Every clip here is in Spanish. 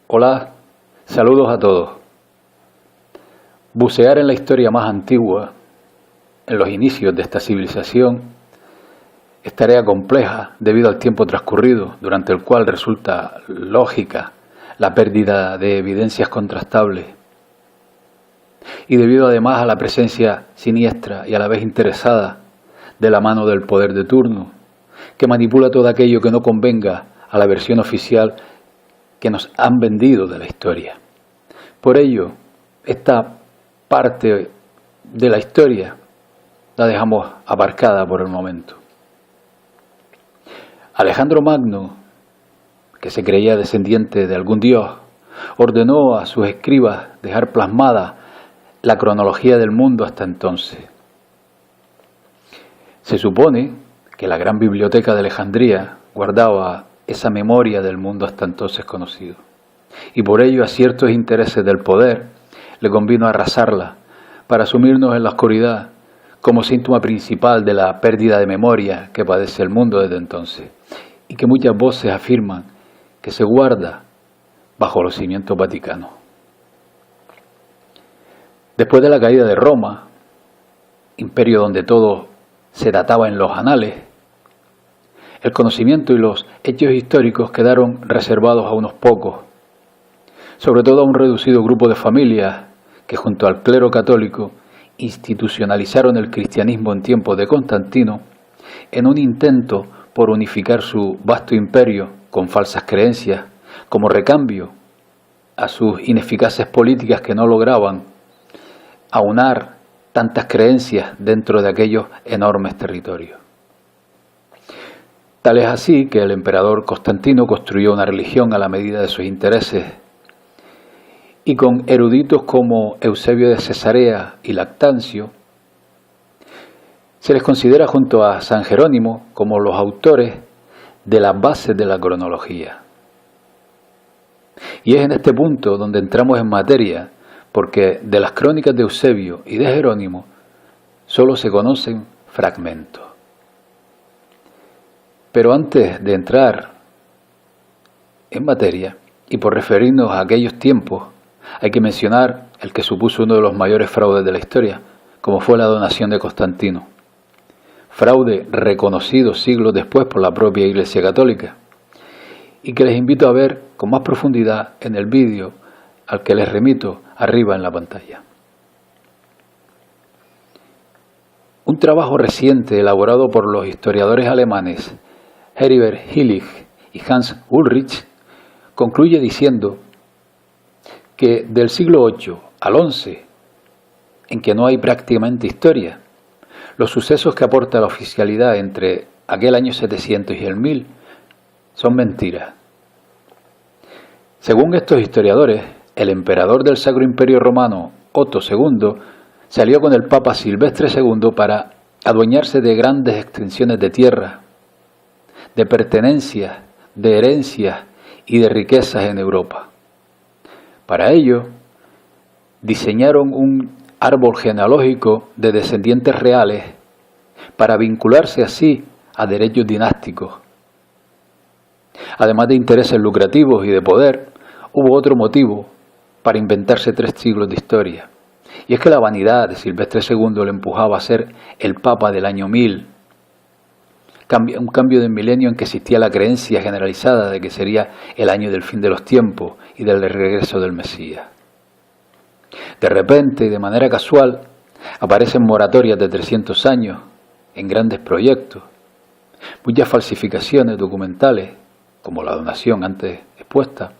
Hola, saludos a todos. Bucear en la historia más antigua, en los inicios de esta civilización, es tarea compleja debido al tiempo transcurrido, durante el cual resulta lógica la pérdida de evidencias contrastables y debido además a la presencia siniestra y a la vez interesada de la mano del poder de turno, que manipula todo aquello que no convenga a la versión oficial que nos han vendido de la historia. Por ello, esta parte de la historia la dejamos aparcada por el momento. Alejandro Magno, que se creía descendiente de algún dios, ordenó a sus escribas dejar plasmada la cronología del mundo hasta entonces. Se supone que la gran biblioteca de Alejandría guardaba esa memoria del mundo hasta entonces conocido, y por ello a ciertos intereses del poder le convino arrasarla para sumirnos en la oscuridad como síntoma principal de la pérdida de memoria que padece el mundo desde entonces, y que muchas voces afirman que se guarda bajo los cimientos vaticanos. Después de la caída de Roma, imperio donde todo se databa en los anales, el conocimiento y los hechos históricos quedaron reservados a unos pocos, sobre todo a un reducido grupo de familias que junto al clero católico institucionalizaron el cristianismo en tiempos de Constantino en un intento por unificar su vasto imperio con falsas creencias como recambio a sus ineficaces políticas que no lograban aunar tantas creencias dentro de aquellos enormes territorios. Tal es así que el emperador Constantino construyó una religión a la medida de sus intereses y con eruditos como Eusebio de Cesarea y Lactancio, se les considera junto a San Jerónimo como los autores de las bases de la cronología. Y es en este punto donde entramos en materia, porque de las crónicas de Eusebio y de Jerónimo solo se conocen fragmentos. Pero antes de entrar en materia, y por referirnos a aquellos tiempos, hay que mencionar el que supuso uno de los mayores fraudes de la historia, como fue la donación de Constantino. Fraude reconocido siglos después por la propia Iglesia Católica, y que les invito a ver con más profundidad en el vídeo al que les remito arriba en la pantalla. Un trabajo reciente elaborado por los historiadores alemanes Heribert Illig y Hans Ulrich concluye diciendo que del siglo VIII al XI, en que no hay prácticamente historia, los sucesos que aporta la oficialidad entre aquel año 700 y el 1000 son mentiras. Según estos historiadores, el emperador del Sacro Imperio Romano, Otto II, salió con el Papa Silvestre II para adueñarse de grandes extensiones de tierra, de pertenencias, de herencias y de riquezas en Europa. Para ello, diseñaron un árbol genealógico de descendientes reales para vincularse así a derechos dinásticos. Además de intereses lucrativos y de poder, hubo otro motivo para inventarse 3 siglos de historia. Y es que la vanidad de Silvestre II le empujaba a ser el Papa del año 1000, un cambio de milenio en que existía la creencia generalizada de que sería el año del fin de los tiempos y del regreso del Mesías. De repente, de manera casual, aparecen moratorias de 300 años en grandes proyectos, muchas falsificaciones documentales, como la donación antes expuesta,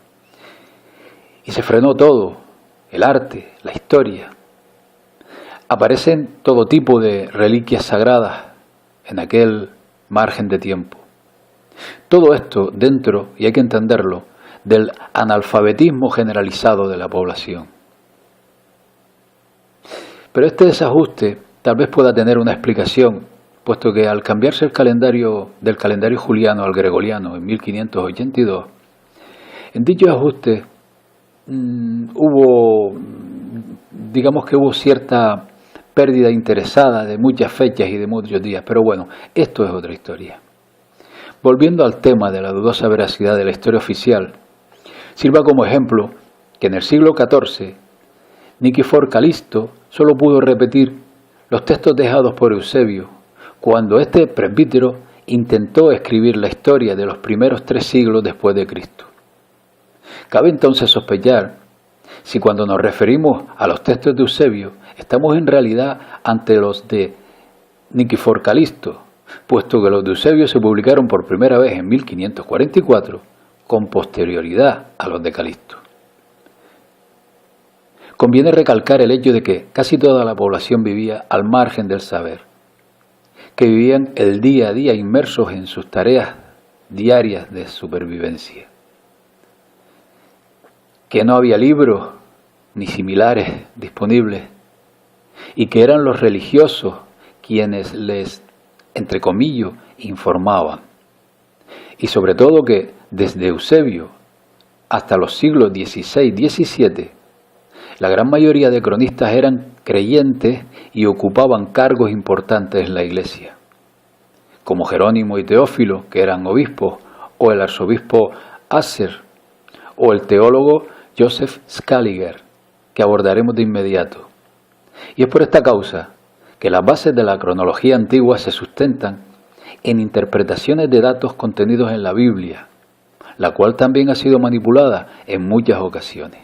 y se frenó todo, el arte, la historia. Aparecen todo tipo de reliquias sagradas en aquel margen de tiempo. Todo esto dentro, y hay que entenderlo, del analfabetismo generalizado de la población. Pero este desajuste tal vez pueda tener una explicación, puesto que al cambiarse el calendario del calendario juliano al gregoriano en 1582, en dicho ajuste hubo cierta pérdida interesada de muchas fechas y de muchos días, pero bueno, esto es otra historia. Volviendo al tema de la dudosa veracidad de la historia oficial, Sirva como ejemplo que en el siglo XIV, Nikifor Calisto solo pudo repetir los textos dejados por Eusebio, cuando este presbítero intentó escribir la historia de los primeros 3 siglos después de Cristo. Cabe entonces sospechar si cuando nos referimos a los textos de Eusebio estamos en realidad ante los de Nikifor Calisto, puesto que los de Eusebio se publicaron por primera vez en 1544 con posterioridad a los de Calisto. Conviene recalcar el hecho de que casi toda la población vivía al margen del saber, que vivían el día a día inmersos en sus tareas diarias de supervivencia, que no había libros ni similares disponibles y que eran los religiosos quienes les, entre comillas, informaban. Y sobre todo que desde Eusebio hasta los siglos XVI y XVII, la gran mayoría de cronistas eran creyentes y ocupaban cargos importantes en la Iglesia, como Jerónimo y Teófilo, que eran obispos, o el arzobispo Acer, o el teólogo Joseph Scaliger, que abordaremos de inmediato. Y es por esta causa que las bases de la cronología antigua se sustentan en interpretaciones de datos contenidos en la Biblia, la cual también ha sido manipulada en muchas ocasiones.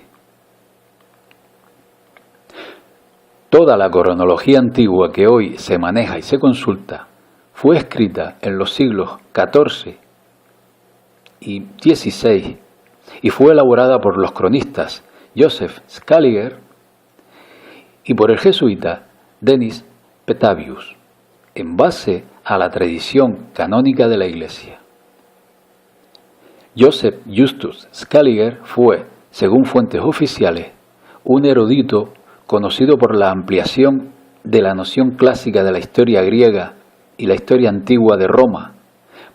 Toda la cronología antigua que hoy se maneja y se consulta fue escrita en los siglos XIV y XVI y fue elaborada por los cronistas Joseph Scaliger y por el jesuita Denis Petavius, en base a la tradición canónica de la Iglesia. Joseph Justus Scaliger fue, según fuentes oficiales, un erudito conocido por la ampliación de la noción clásica de la historia griega y la historia antigua de Roma,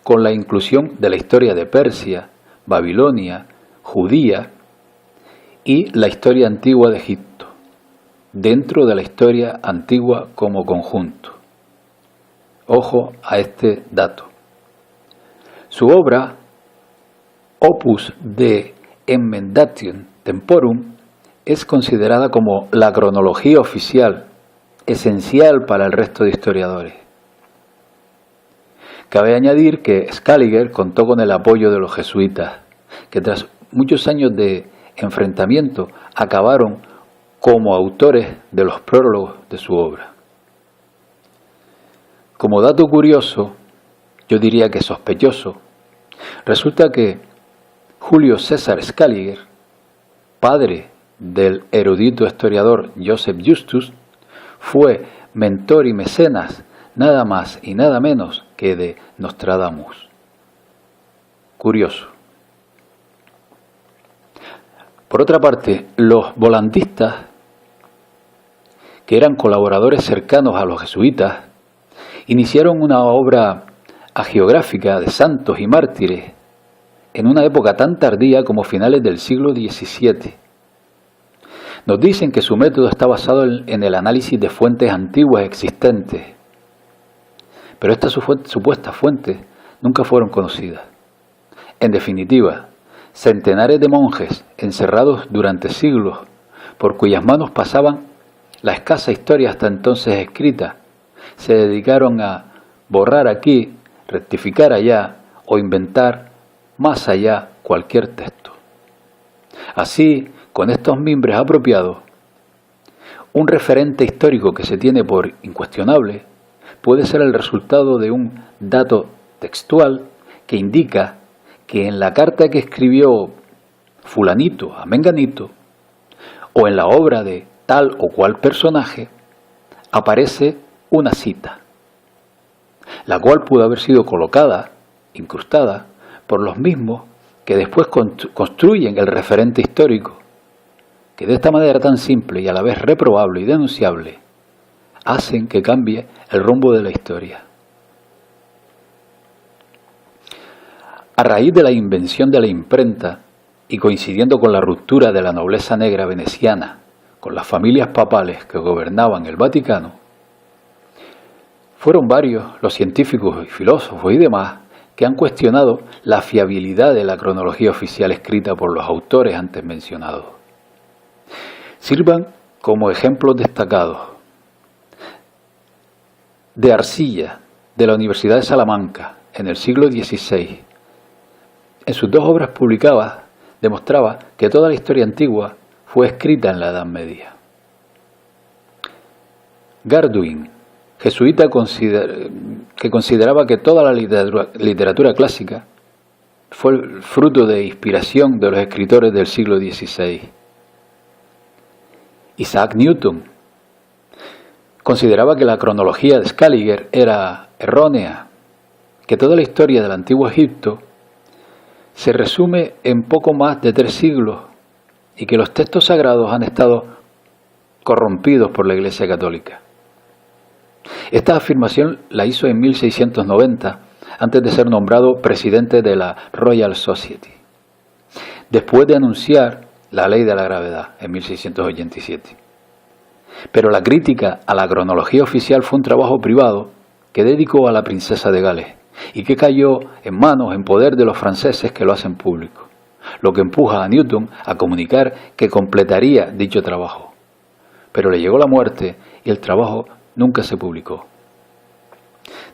con la inclusión de la historia de Persia, Babilonia, Judía y la historia antigua de Egipto, dentro de la historia antigua como conjunto. Ojo a este dato. Su obra, Opus de Emendation Temporum, es considerada como la cronología oficial, esencial para el resto de historiadores. Cabe añadir que Scaliger contó con el apoyo de los jesuitas, que tras muchos años de enfrentamiento acabaron como autores de los prólogos de su obra. Como dato curioso, yo diría que sospechoso, resulta que Julio César Scaliger, padre del erudito historiador Joseph Justus, fue mentor y mecenas nada más y nada menos que de Nostradamus. Curioso. Por otra parte, los volandistas, que eran colaboradores cercanos a los jesuitas, iniciaron una obra hagiográfica de santos y mártires en una época tan tardía como finales del siglo XVII. Nos dicen que su método está basado en el análisis de fuentes antiguas existentes, pero estas supuestas fuentes nunca fueron conocidas. En definitiva, centenares de monjes encerrados durante siglos, por cuyas manos pasaban la escasa historia hasta entonces escrita, se dedicaron a borrar aquí, rectificar allá o inventar más allá cualquier texto. Así, con estos mimbres apropiados, un referente histórico que se tiene por incuestionable puede ser el resultado de un dato textual que indica que en la carta que escribió fulanito a menganito o en la obra de tal o cual personaje aparece una cita, la cual pudo haber sido colocada, incrustada, por los mismos que después construyen el referente histórico, que de esta manera tan simple y a la vez reprobable y denunciable, hacen que cambie el rumbo de la historia. A raíz de la invención de la imprenta y coincidiendo con la ruptura de la nobleza negra veneciana con las familias papales que gobernaban el Vaticano, fueron varios los científicos y filósofos y demás que han cuestionado la fiabilidad de la cronología oficial escrita por los autores antes mencionados. Sirvan como ejemplos destacados de Arcilla, de la Universidad de Salamanca, en el siglo XVI. En sus dos obras publicadas demostraba que toda la historia antigua fue escrita en la Edad Media. Garduin, jesuita que consideraba que toda la literatura clásica fue el fruto de inspiración de los escritores del siglo XVI. Isaac Newton consideraba que la cronología de Scaliger era errónea, que toda la historia del Antiguo Egipto se resume en poco más de 3 siglos y que los textos sagrados han estado corrompidos por la Iglesia Católica. Esta afirmación la hizo en 1690, antes de ser nombrado presidente de la Royal Society, después de anunciar la ley de la gravedad en 1687. Pero la crítica a la cronología oficial fue un trabajo privado que dedicó a la princesa de Gales y que cayó en poder de los franceses que lo hacen público, lo que empuja a Newton a comunicar que completaría dicho trabajo. Pero le llegó la muerte y el trabajo nunca se publicó.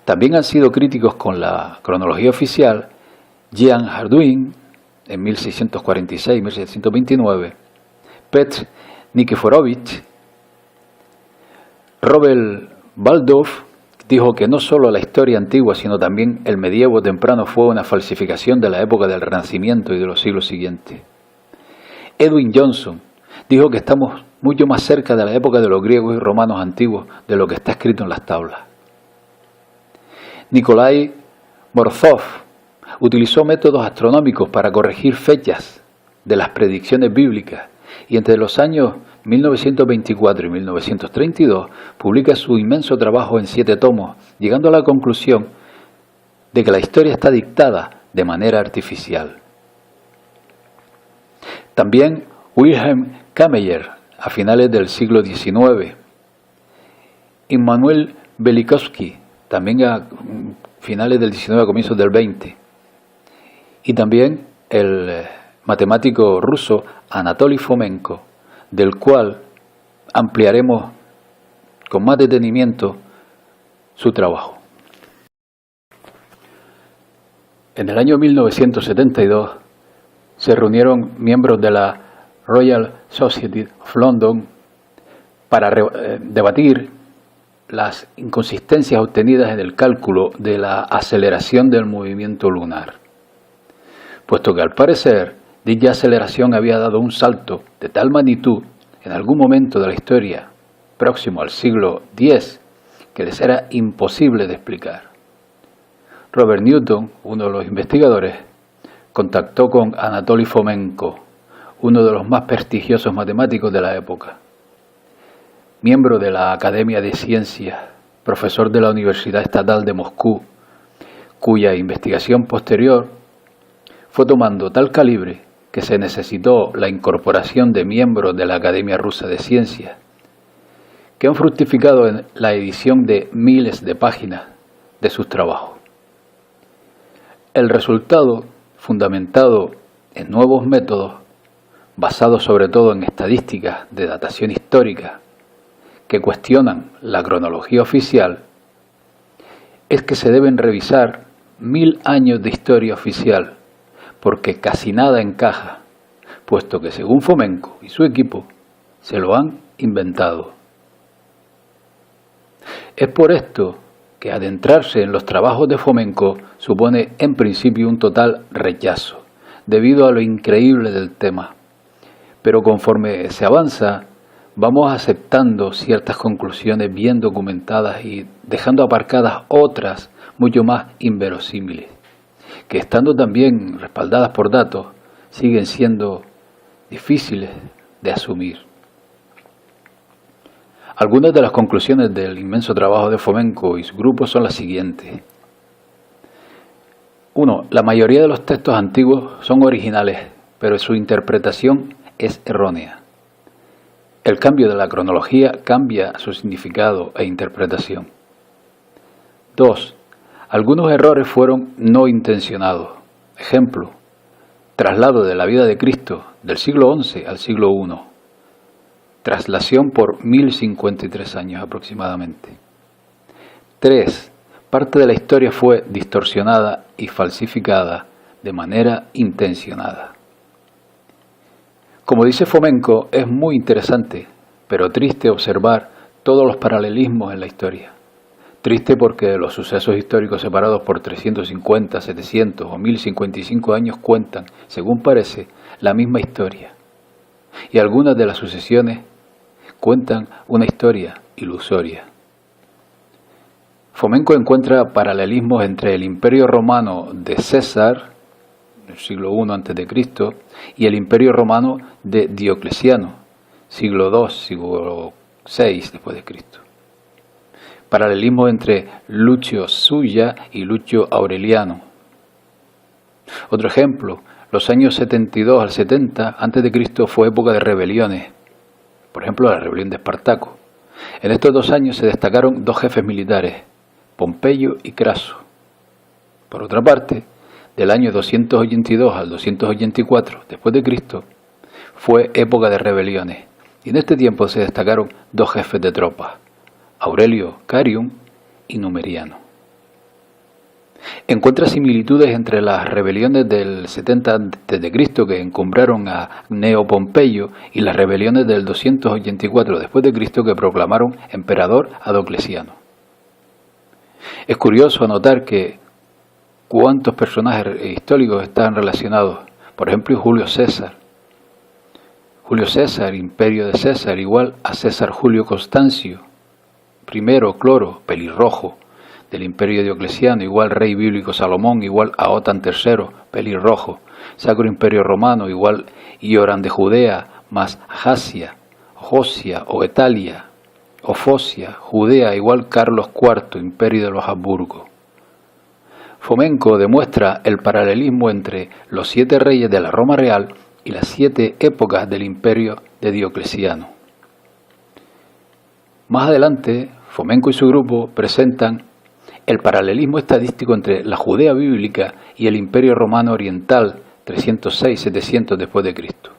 También han sido críticos con la cronología oficial Jean Hardouin en 1646-1729, Petr Nikiforovich. Robert Baldoff dijo que no solo la historia antigua, sino también el medievo temprano fue una falsificación de la época del Renacimiento y de los siglos siguientes. Edwin Johnson dijo que estamos mucho más cerca de la época de los griegos y romanos antiguos de lo que está escrito en las tablas. Nikolai Morozov utilizó métodos astronómicos para corregir fechas de las predicciones bíblicas y entre los años 1924 y 1932 publica su inmenso trabajo en 7 tomos, llegando a la conclusión de que la historia está dictada de manera artificial. También Wilhelm Kameyer, a finales del siglo XIX, Immanuel Velikovsky, también a finales del XIX, a comienzos del XX, y también el matemático ruso Anatoly Fomenko, del cual ampliaremos con más detenimiento su trabajo. En el año 1972 se reunieron miembros de la Royal Society of London para debatir las inconsistencias obtenidas en el cálculo de la aceleración del movimiento lunar, puesto que al parecer dicha aceleración había dado un salto de tal magnitud en algún momento de la historia próximo al siglo X que les era imposible de explicar. Robert Newton, uno de los investigadores, contactó con Anatoly Fomenko, uno de los más prestigiosos matemáticos de la época, miembro de la Academia de Ciencias, profesor de la Universidad Estatal de Moscú, cuya investigación posterior fue tomando tal calibre que se necesitó la incorporación de miembros de la Academia Rusa de Ciencias, que han fructificado en la edición de miles de páginas de sus trabajos. El resultado, fundamentado en nuevos métodos, basados sobre todo en estadísticas de datación histórica, que cuestionan la cronología oficial, es que se deben revisar 1000 años de historia oficial, porque casi nada encaja, puesto que según Fomenko y su equipo, se lo han inventado. Es por esto que adentrarse en los trabajos de Fomenko supone en principio un total rechazo, debido a lo increíble del tema. Pero conforme se avanza, vamos aceptando ciertas conclusiones bien documentadas y dejando aparcadas otras mucho más inverosímiles, que estando también respaldadas por datos, siguen siendo difíciles de asumir. Algunas de las conclusiones del inmenso trabajo de Fomenko y su grupo son las siguientes. 1. La mayoría de los textos antiguos son originales, pero su interpretación es errónea. El cambio de la cronología cambia su significado e interpretación. 2. Algunos errores fueron no intencionados. Ejemplo, traslado de la vida de Cristo del siglo XI al siglo I. Traslación por 1053 años aproximadamente. 3. Parte de la historia fue distorsionada y falsificada de manera intencionada. Como dice Fomenko, es muy interesante, pero triste observar todos los paralelismos en la historia. Triste porque los sucesos históricos separados por 350, 700 o 1055 años cuentan, según parece, la misma historia. Y algunas de las sucesiones cuentan una historia ilusoria. Fomenko encuentra paralelismos entre el Imperio Romano de César, del siglo I a.C., y el Imperio Romano de Diocleciano, siglo II, siglo VI después de Cristo. Paralelismo entre Lucio Sulla y Lucio Aureliano. Otro ejemplo, los años 72 al 70 a.C. fue época de rebeliones, por ejemplo la rebelión de Espartaco. En estos 2 años se destacaron 2 jefes militares, Pompeyo y Craso. Por otra parte, del año 282 al 284 después de Cristo fue época de rebeliones, y en este tiempo se destacaron 2 jefes de tropas, Aurelio Carium y Numeriano. Encuentra similitudes entre las rebeliones del 70 a.C. que encumbraron a Gneo Pompeyo y las rebeliones del 284 después de Cristo que proclamaron emperador a Diocleciano. Es curioso anotar que cuántos personajes históricos están relacionados. Por ejemplo, Julio César. Julio César, imperio de César, igual a César Julio Constancio. Primero, Cloro, pelirrojo, del imperio Diocleciano, igual rey bíblico Salomón, igual a Otan III, pelirrojo. Sacro Imperio Romano, igual Ioran de Judea, más Jasia, Josia o Etalia, o Focia, Judea, igual Carlos IV, imperio de los Habsburgo. Fomenko demuestra el paralelismo entre los 7 reyes de la Roma real y las 7 épocas del imperio de Diocleciano. Más adelante, Fomenko y su grupo presentan el paralelismo estadístico entre la Judea bíblica y el Imperio Romano Oriental 306-700 después de Cristo.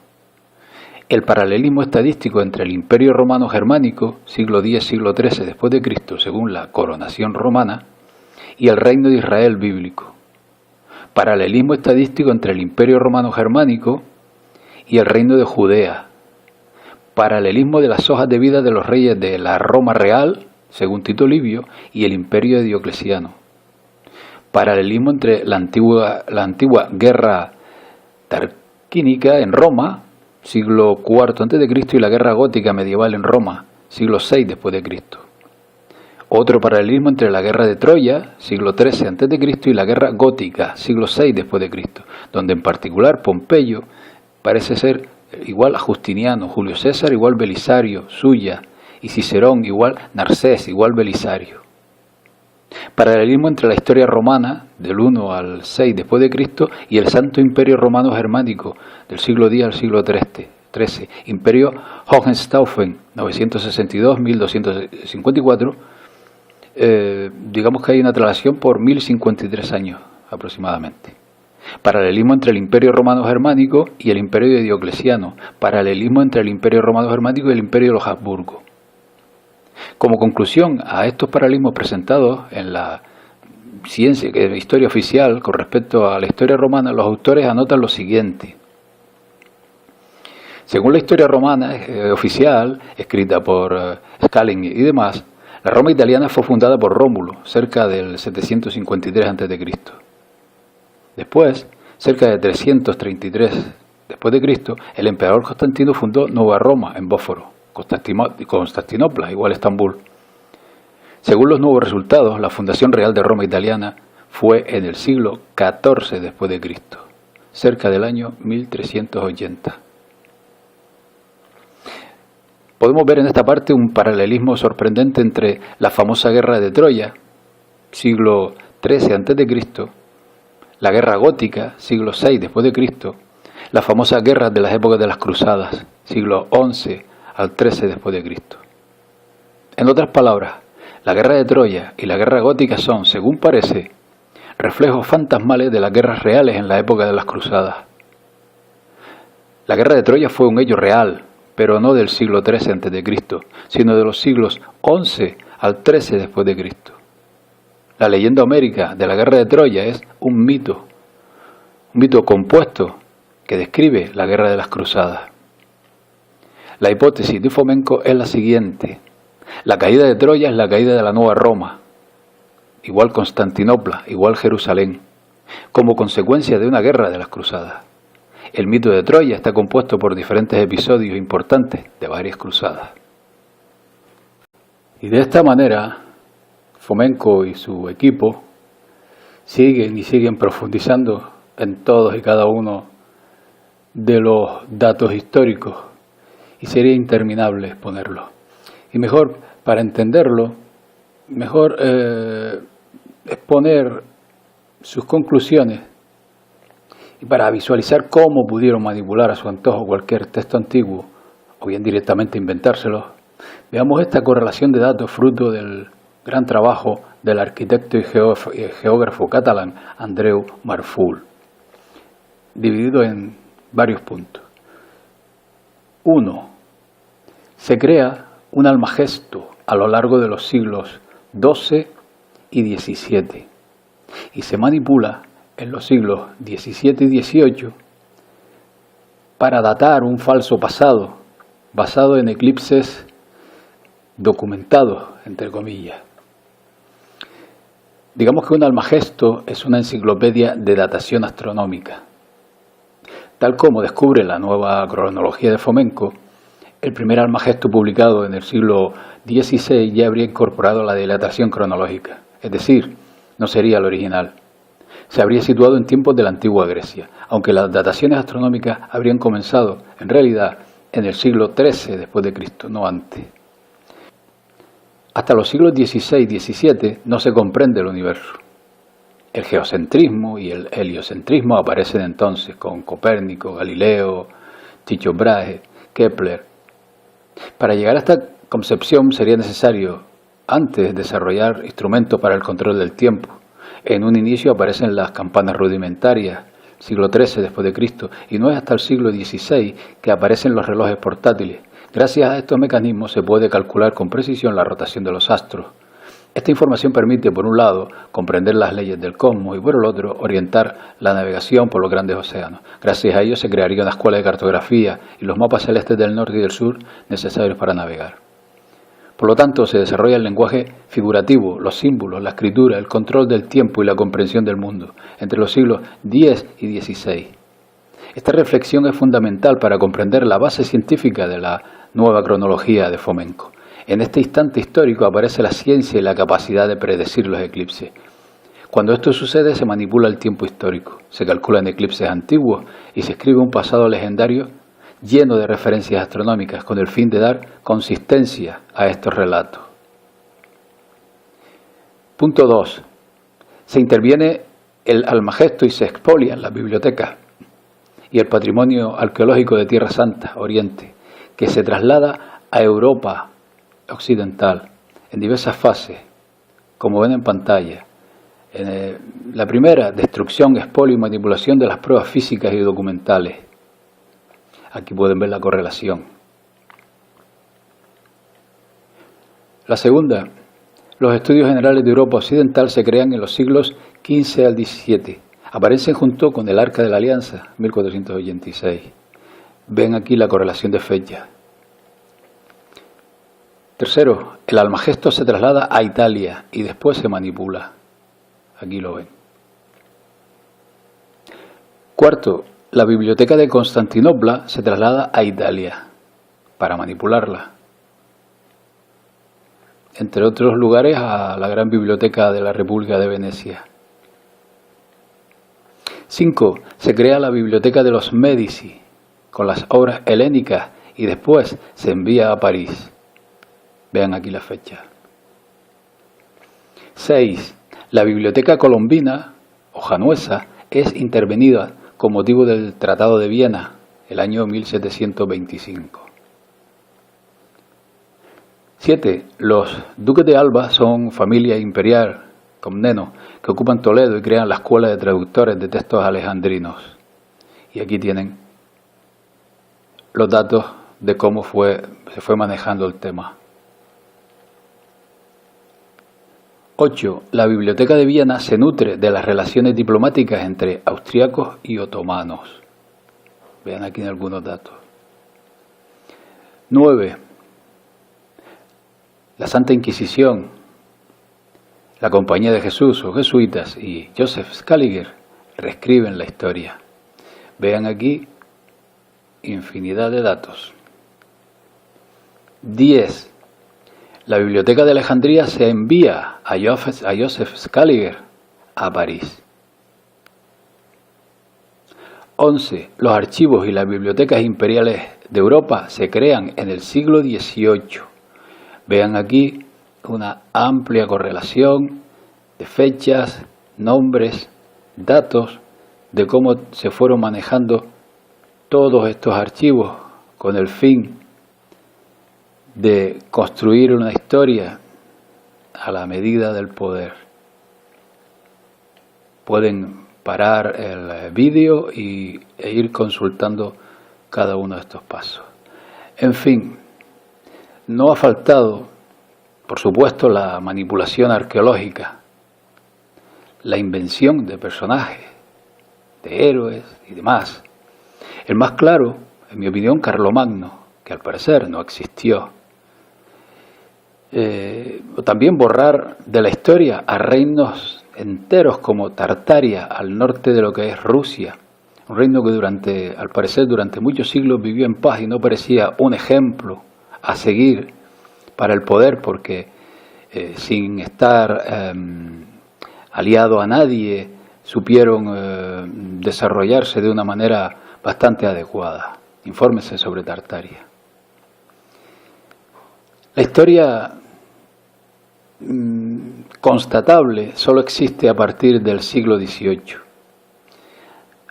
El paralelismo estadístico entre el Imperio Romano Germánico, siglo X-siglo XIII después de Cristo, según la coronación romana, y el Reino de Israel bíblico. Paralelismo estadístico entre el Imperio Romano Germánico y el Reino de Judea. Paralelismo de las hojas de vida de los reyes de la Roma real, según Tito Livio, y el Imperio de Diocleciano. Paralelismo entre la antigua guerra tarquínica en Roma, siglo IV a.C., y la guerra gótica medieval en Roma, siglo VI después de Cristo. Otro paralelismo entre la guerra de Troya, siglo XIII a.C., y la guerra gótica, siglo VI después de Cristo, donde en particular Pompeyo parece ser igual a Justiniano, Julio César igual Belisario, Sulla, y Cicerón igual Narcés igual Belisario. Paralelismo entre la historia romana, del 1 al 6 después de Cristo, y el Santo Imperio Romano Germánico, del siglo X al siglo XIII, Imperio Hohenstaufen, 962-1254, digamos que hay una traslación por 1053 años aproximadamente. Paralelismo entre el Imperio Romano Germánico y el Imperio de Diocleciano. Paralelismo entre el Imperio Romano Germánico y el Imperio de los Habsburgo. Como conclusión a estos paralelismos presentados en la ciencia, que es historia oficial, con respecto a la historia romana, los autores anotan lo siguiente. Según la historia romana oficial, escrita por Scalin y demás, la Roma italiana fue fundada por Rómulo, cerca del 753 a.C. Después, cerca de 333 después de Cristo, el emperador Constantino fundó Nueva Roma en Bósforo, Constantinopla, igual Estambul. Según los nuevos resultados, la fundación real de Roma italiana fue en el siglo XIV después de Cristo, cerca del año 1380. Podemos ver en esta parte un paralelismo sorprendente entre la famosa guerra de Troya, siglo XIII a.C., la guerra gótica, siglo VI después de Cristo, las famosas guerras de las épocas de las cruzadas, siglo XI al XIII después de Cristo. En otras palabras, la guerra de Troya y la guerra gótica son, según parece, reflejos fantasmales de las guerras reales en la época de las cruzadas. La guerra de Troya fue un hecho real, pero no del siglo XIII a.C., sino de los siglos XI al XIII después de Cristo. La leyenda homérica de la guerra de Troya es un mito compuesto que describe la guerra de las cruzadas. La hipótesis de Fomenko es la siguiente: la caída de Troya es la caída de la nueva Roma, igual Constantinopla, igual Jerusalén, como consecuencia de una guerra de las cruzadas. El mito de Troya está compuesto por diferentes episodios importantes de varias cruzadas. Y de esta manera, Fomenko y su equipo siguen profundizando en todos y cada uno de los datos históricos, y sería interminable exponerlo. Y mejor, para entenderlo, mejor exponer sus conclusiones, y para visualizar cómo pudieron manipular a su antojo cualquier texto antiguo, o bien directamente inventárselo, veamos esta correlación de datos fruto del gran trabajo del arquitecto y geógrafo catalán Andreu Marful, dividido en varios puntos. 1. Se crea un Almagesto a lo largo de los siglos XII y XVII y se manipula en los siglos XVII y XVIII para datar un falso pasado basado en eclipses documentados, entre comillas. Digamos que un Almagesto es una enciclopedia de datación astronómica. Tal como descubre la nueva cronología de Fomenko, el primer Almagesto publicado en el siglo XVI ya habría incorporado la dilatación cronológica, es decir, no sería el original. Se habría situado en tiempos de la antigua Grecia, aunque las dataciones astronómicas habrían comenzado, en realidad, en el siglo XIII después de Cristo, no antes. Hasta los siglos XVI y XVII no se comprende el universo. El geocentrismo y el heliocentrismo aparecen entonces con Copérnico, Galileo, Tycho Brahe, Kepler. Para llegar a esta concepción sería necesario antes desarrollar instrumentos para el control del tiempo. En un inicio aparecen las campanas rudimentarias, siglo XIII después de Cristo, y no es hasta el siglo XVI que aparecen los relojes portátiles. Gracias a estos mecanismos se puede calcular con precisión la rotación de los astros. Esta información permite, por un lado, comprender las leyes del cosmos y, por el otro, orientar la navegación por los grandes océanos. Gracias a ello se crearía una escuela de cartografía y los mapas celestes del norte y del sur necesarios para navegar. Por lo tanto, se desarrolla el lenguaje figurativo, los símbolos, la escritura, el control del tiempo y la comprensión del mundo, entre los siglos X y XVI. Esta reflexión es fundamental para comprender la base científica de la nueva cronología de Fomenko. En este instante histórico aparece la ciencia y la capacidad de predecir los eclipses. Cuando esto sucede, se manipula el tiempo histórico, se calculan eclipses antiguos y se escribe un pasado legendario lleno de referencias astronómicas con el fin de dar consistencia a estos relatos. Punto 2. Se interviene el Almagesto y se expolian las bibliotecas y el patrimonio arqueológico de Tierra Santa, Oriente, que se traslada a Europa occidental en diversas fases, como ven en pantalla. La primera, destrucción, expolio y manipulación de las pruebas físicas y documentales. Aquí pueden ver la correlación. La segunda, los estudios generales de Europa occidental se crean en los siglos XV al XVII. Aparecen junto con el Arca de la Alianza, 1486. Ven aquí la correlación de fechas. Tercero, el Almagesto se traslada a Italia y después se manipula. Aquí lo ven. Cuarto, la biblioteca de Constantinopla se traslada a Italia para manipularla. Entre otros lugares, a la gran biblioteca de la República de Venecia. 5. Se crea la biblioteca de los Médici con las obras helénicas y después se envía a París. Vean aquí la fecha. 6. La biblioteca colombina o januesa es intervenida con motivo del Tratado de Viena, el año 1725. 7. Los duques de Alba son familia imperial Comneno, que ocupan Toledo y crean la Escuela de Traductores de Textos Alejandrinos. Y aquí tienen los datos de cómo se fue manejando el tema. 8. La Biblioteca de Viena se nutre de las relaciones diplomáticas entre austriacos y otomanos. Vean aquí algunos datos. 9. La Santa Inquisición, la Compañía de Jesús o jesuitas y Joseph Scaliger reescriben la historia. Vean aquí infinidad de datos. 10. La Biblioteca de Alejandría se envía a Joseph Scaliger a París. 11. Los archivos y las bibliotecas imperiales de Europa se crean en el siglo XVIII. Vean aquí una amplia correlación de fechas, nombres, datos de cómo se fueron manejando todos estos archivos con el fin de construir una historia a la medida del poder. Pueden parar el vídeo e ir consultando cada uno de estos pasos. En fin, no ha faltado, por supuesto, la manipulación arqueológica, la invención de personajes, de héroes y demás. El más claro, en mi opinión, Carlomagno, que al parecer no existió. También borrar de la historia a reinos enteros como Tartaria, al norte de lo que es Rusia, un reino que al parecer durante muchos siglos vivió en paz y no parecía un ejemplo a seguir para el poder, porque sin estar aliado a nadie supieron desarrollarse de una manera bastante adecuada. Infórmese sobre Tartaria. La historia constatable solo existe a partir del siglo XVIII.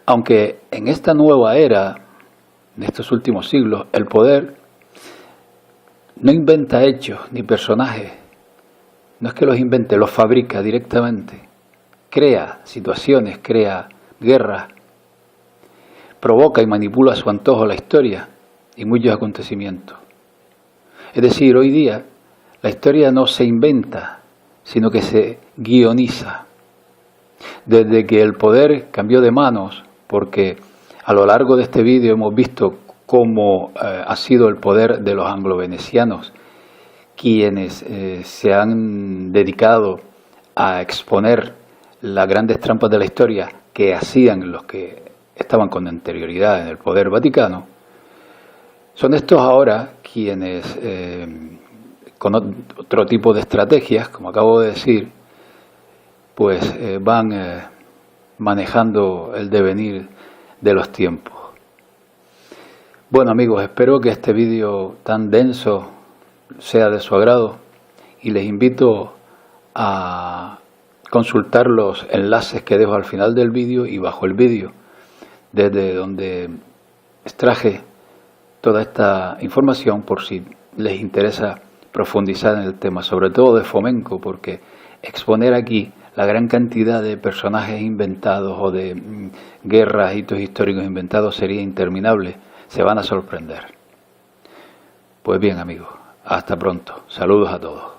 Aunque en esta nueva era, en estos últimos siglos, el poder no inventa hechos ni personajes, no es que los invente, los fabrica directamente, crea situaciones, crea guerras, provoca y manipula a su antojo la historia y muchos acontecimientos. Es decir, hoy día la historia no se inventa, sino que se guioniza. Desde que el poder cambió de manos, porque a lo largo de este vídeo hemos visto cómo ha sido el poder de los anglo-venecianos, quienes se han dedicado a exponer las grandes trampas de la historia que hacían los que estaban con anterioridad en el poder vaticano. Son estos ahora quienes, con otro tipo de estrategias, como acabo de decir, pues van manejando el devenir de los tiempos. Bueno amigos, espero que este vídeo tan denso sea de su agrado y les invito a consultar los enlaces que dejo al final del vídeo y bajo el vídeo, desde donde extraje toda esta información por si les interesa profundizar en el tema, sobre todo de Fomenko, porque exponer aquí la gran cantidad de personajes inventados o de guerras, hitos históricos inventados sería interminable. Se van a sorprender. Pues bien amigos, hasta pronto. Saludos a todos.